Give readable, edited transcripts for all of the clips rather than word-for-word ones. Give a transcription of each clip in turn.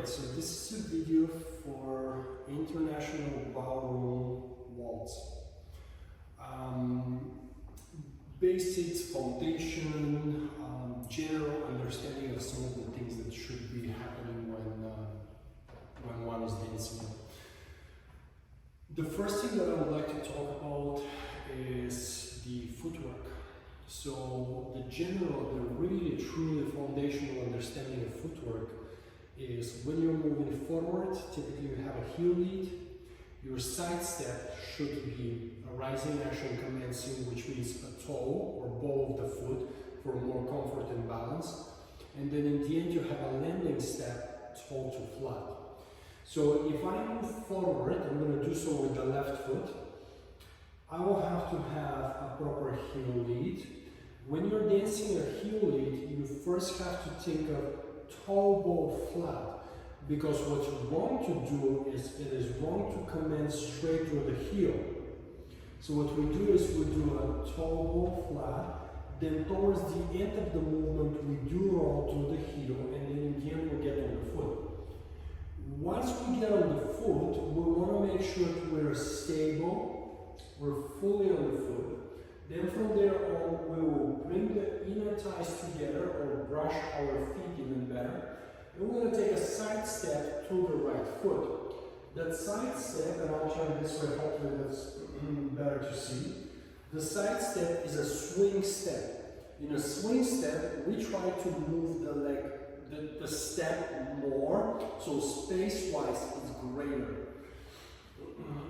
Alright, so this is a video for International Ballroom Waltz. Basics, foundation, general understanding of some of the things that should be happening when one is dancing. The first thing that I would like to talk about is the footwork. So the really truly foundational understanding of footwork is when you're moving forward, typically you have a heel lead. Your side step should be a rising action commencing, which means a toe or ball of the foot for more comfort and balance. And then in the end you have a landing step, toe to flat. So if I move forward, I'm going to do so with the left foot. I will have to have a proper heel lead. When you're dancing a heel lead, you first have to think of toe ball flat, because what's wrong to do is it is wrong to commence straight through the heel. So what we do is we do a toe ball flat, then towards the end of the movement we do roll to the heel, and then in the end we get on the foot. Once we get on the foot, we want to make sure that we're stable, we're fully on the foot. Then from there on, we will bring the inner thighs together or brush our feet even better. And we're going to take a side step to the right foot. That side step, and I'll turn this way, hopefully that's better to see. The side step is a swing step. In a swing step, we try to move the leg, the step more, so space-wise it's greater.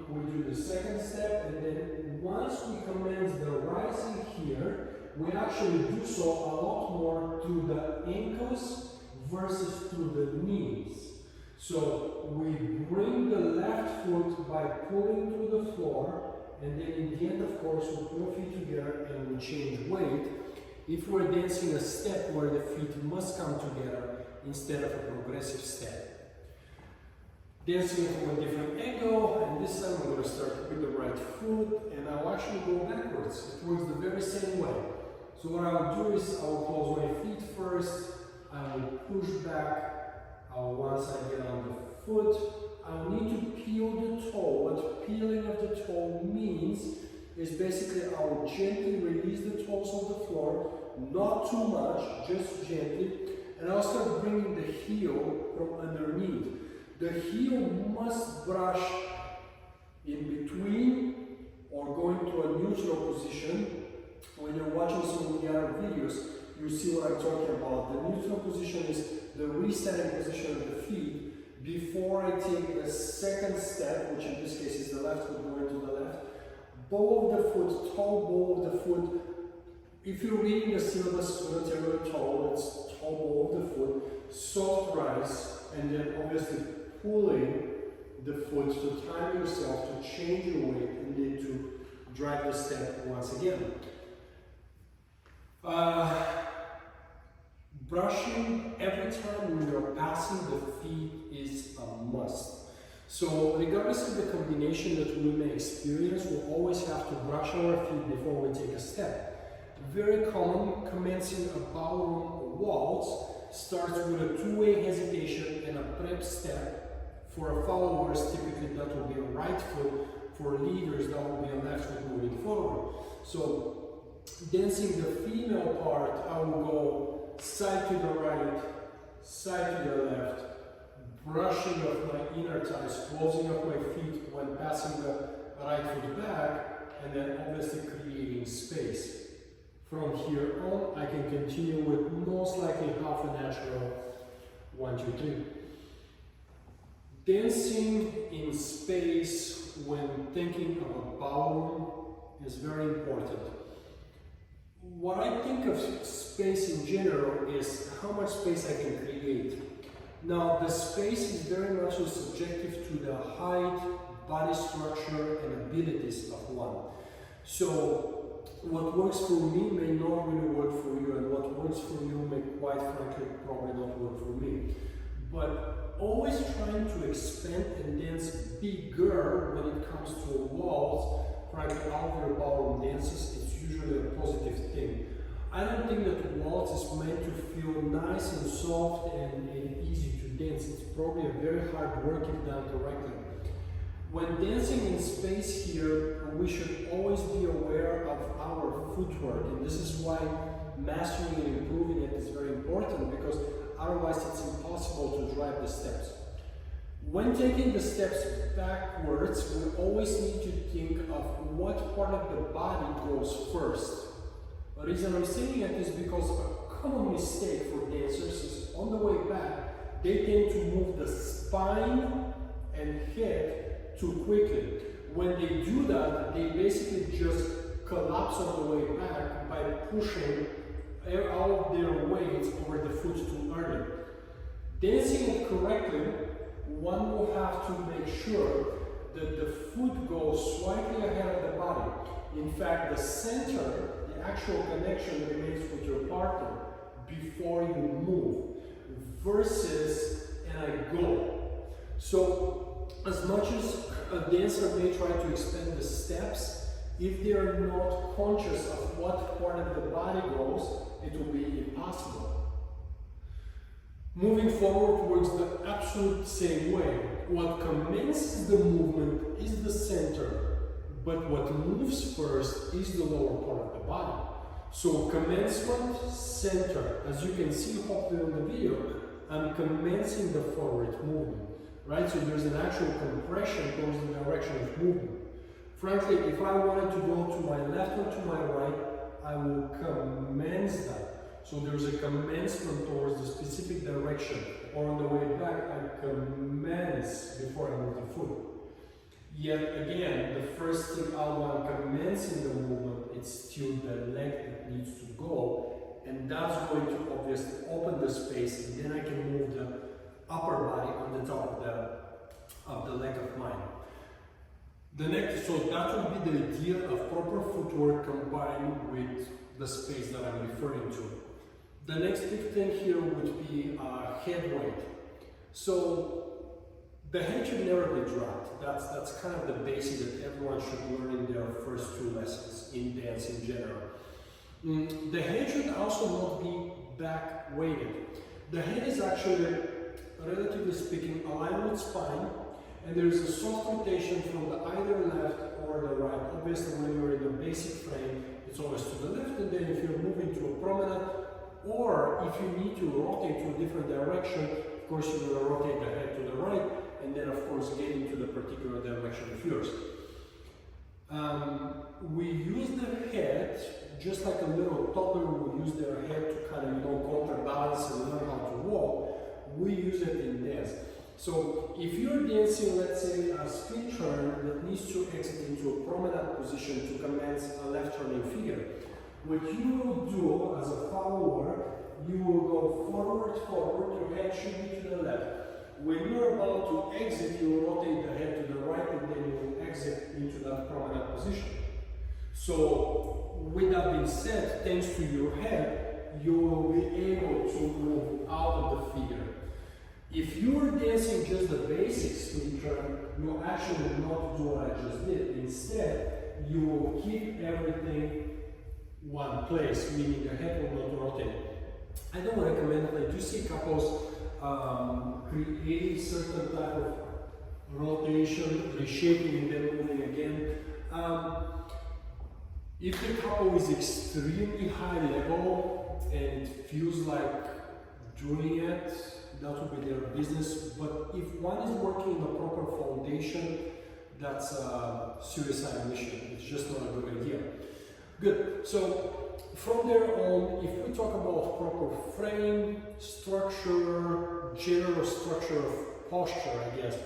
We do the second step, and then once we commence the rising here, we actually do so a lot more to the ankles versus to the knees. So we bring the left foot by pulling to the floor, and then in the end, of course, we put our feet together and we change weight. If we're dancing a step where the feet must come together instead of a progressive step. Dancing from a different angle, and this time I'm going to start with the right foot, and I'll actually go backwards. It works the very same way. So what I'll do is I'll close my feet first, I will push back, once I get on the foot, I'll need to peel the toe. What peeling of the toe means is basically I'll gently release the toes of the floor, not too much, just gently, and I'll start bringing the heel from underneath. The heel must brush in between or go into a neutral position. When you're watching some of the other videos, you see what I'm talking about. The neutral position is the resetting position of the feet before I take the second step, which in this case is the left foot going to the left. Ball of the foot, toe ball of the foot. If you're reading the syllabus, it's going to tell you toe, it's toe ball of the foot, soft rise, and then obviously pulling the foot to time yourself to change your weight and then to drag the step once again. Brushing every time when you're passing the feet is a must. So regardless of the combination that we may experience, we'll always have to brush our feet before we take a step. Very common, commencing a ballroom waltz starts with a two-way hesitation and a prep step. For followers, typically that will be a right foot. For leaders, that will be a left foot moving forward. So, dancing the female part, I will go side to the right, side to the left, brushing of my inner thighs, closing up my feet when passing the right foot back, and then obviously creating space. From here on, I can continue with most likely half a natural 1, 2, 3. Dancing in space when thinking of a ballroom is very important. What I think of space in general is how much space I can create. Now, the space is very much subjective to the height, body structure, and abilities of one. So, what works for me may not really work for you, and what works for you may quite frankly probably not work for me. But always trying to expand and dance bigger when it comes to a waltz, frankly, out there ballroom dances, it's usually a positive thing. I don't think that waltz is meant to feel nice and soft and easy to dance. It's probably a very hard work if done correctly. When dancing in space here, we should always be aware of our footwork, and this is why mastering and improving it is very important, because otherwise it's impossible to drive the steps. When taking the steps backwards, we always need to think of what part of the body goes first. The reason I'm saying it is because a common mistake for dancers is on the way back, they tend to move the spine and head too quickly. When they do that, they basically just collapse on the way back by pushing all of their weight over the foot too early. Dancing it correctly, one will have to make sure that the foot goes slightly ahead of the body. In fact, the center, the actual connection remains with your partner before you move, versus and I go. So, as much as a dancer may try to expand the steps, if they are not conscious of what part of the body goes, it will be impossible. Moving forward works the absolute same way. What commences the movement is the center, but what moves first is the lower part of the body. So commencement, center. As you can see hopefully on the video, I'm commencing the forward movement, right? So there's an actual compression towards the direction of movement. Frankly, if I wanted to go to my left or to my right, I will commence that. So there's a commencement towards the specific direction, or on the way back, I commence before I move the foot. Yet again, the first thing I want to commence in the movement, it's still the leg that needs to go, and that's going to obviously open the space, and then I can move the upper body on the top of the leg of mine. So that would be the idea of proper footwork combined with the space that I'm referring to. The next big thing here would be head weight. So the head should never be dropped. That's kind of the basic that everyone should learn in their first 2 lessons in dance in general. The head should also not be back weighted. The head is actually, relatively speaking, aligned with spine, and there is a soft rotation from the either left or the right. Obviously, when you're in the basic frame, it's always to the left, and then if you're moving to a promenade, or if you need to rotate to a different direction, of course you're going to rotate the head to the right, and then of course get into the particular direction of yours. We use the head just like a little toddler would use their head to kind of, counterbalance and learn how to walk. We use it in dance. So if you're dancing, let's say, a spin turn that needs to exit into a promenade position to commence a left turning figure, what you will do as a follower, you will go forward, your head should be to the left. When you're about to exit, you will rotate the head to the right, and then you will exit into that promenade position. So, with that being said, thanks to your head, you will be able to move out of the figure. If you are dancing just the basic spin turn, you will actually not do what I just did. Instead, you will keep everything one place, meaning the head will not rotate. I don't recommend it. I do see couples creating certain type of rotation, reshaping, and then moving again. If the couple is extremely high level and it feels like doing it, that would be their business. But if one is working the proper foundation, that's a suicide mission. It's just not a good idea. Good. So from there on, if we talk about proper frame, structure, general structure of posture, I guess.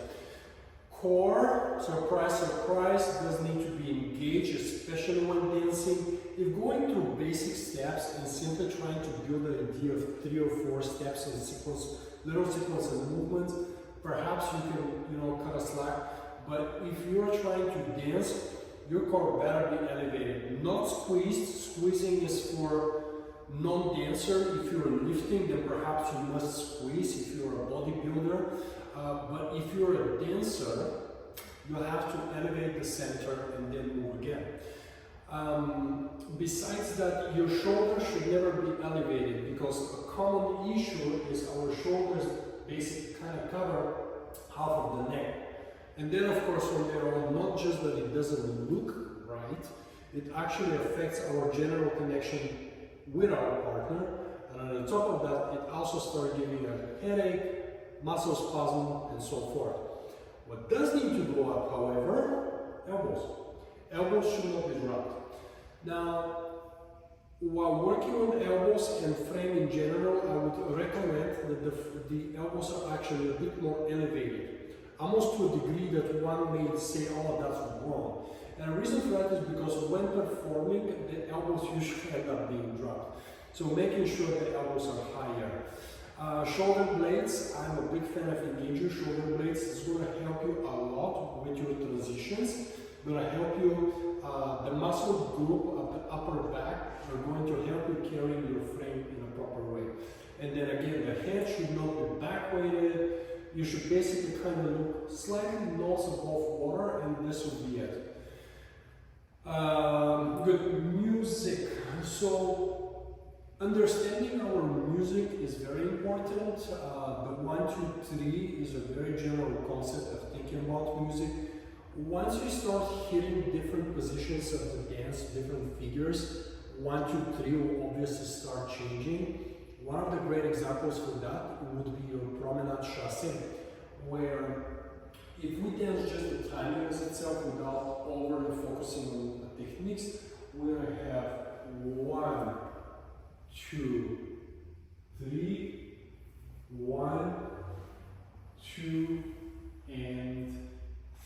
Core, surprise, surprise, does need to be engaged, especially when dancing. If going through basic steps and simply trying to build an idea of 3 or 4 steps in sequence, little sequence of movements, perhaps you can, cut a slack. But if you are trying to dance, your core better be elevated, not squeezed. Squeezing is for non-dancer. If you're lifting, then perhaps you must squeeze if you're a bodybuilder. But if you're a dancer, you'll have to elevate the center and then move again. Besides that, your shoulders should never be elevated, because a common issue is our shoulders basically kind of cover half of the neck. And then of course on their own, not just that it doesn't look right, it actually affects our general connection with our partner, and on the top of that, it also starts giving a headache, muscle spasm, and so forth. What does need to go up, however, elbows. Elbows should not be dropped. Now, while working on elbows and frame in general, I would recommend that the elbows are actually a bit more elevated, almost to a degree that one may say, oh, that's wrong. And the reason for that is because when performing, the elbows usually end up being dropped. So making sure the elbows are higher. Shoulder blades, I'm a big fan of engaging shoulder blades. It's going to help you a lot with your transitions. It's going to help you, the muscle group of the upper back are going to help you carry your frame in a proper way. And then again, the head should not be back weighted. You should basically kind of look slightly nose above water, and this will be it. Good music. So understanding our music is very important. The 1, 2, 3 is a very general concept of thinking about music. Once you start hitting different positions of the dance, different figures, 1, 2, 3 will obviously start changing. One of the great examples for that would be your promenade chassé, where if we dance just the timing itself without overly focusing on the techniques, we're going to have 1, 2, 3, 1, 2, and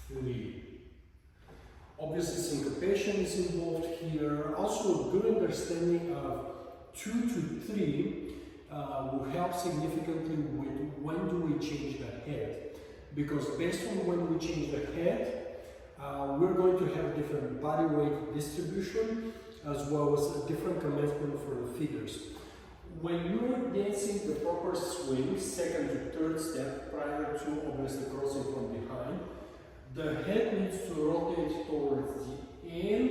3. Obviously, syncopation is involved here. Also, a good understanding of 2 to 3 will help significantly with when do we change the head. Because based on when we change the head, we're going to have different body weight distribution as well as a different commencement for the figures. When you're dancing the proper swing, second to third step, prior to obviously crossing from behind, the head needs to rotate towards the end,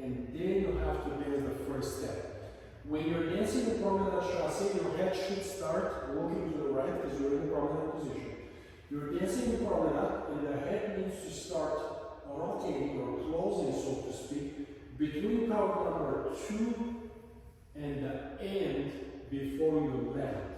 and then you have to dance the first step. When you're dancing the promenade chassé, your head should start looking to the right because you're in the promenade position. You're dancing the promenade, and the head needs to start rotating or closing, so to speak, between count number 2 and the end before you land.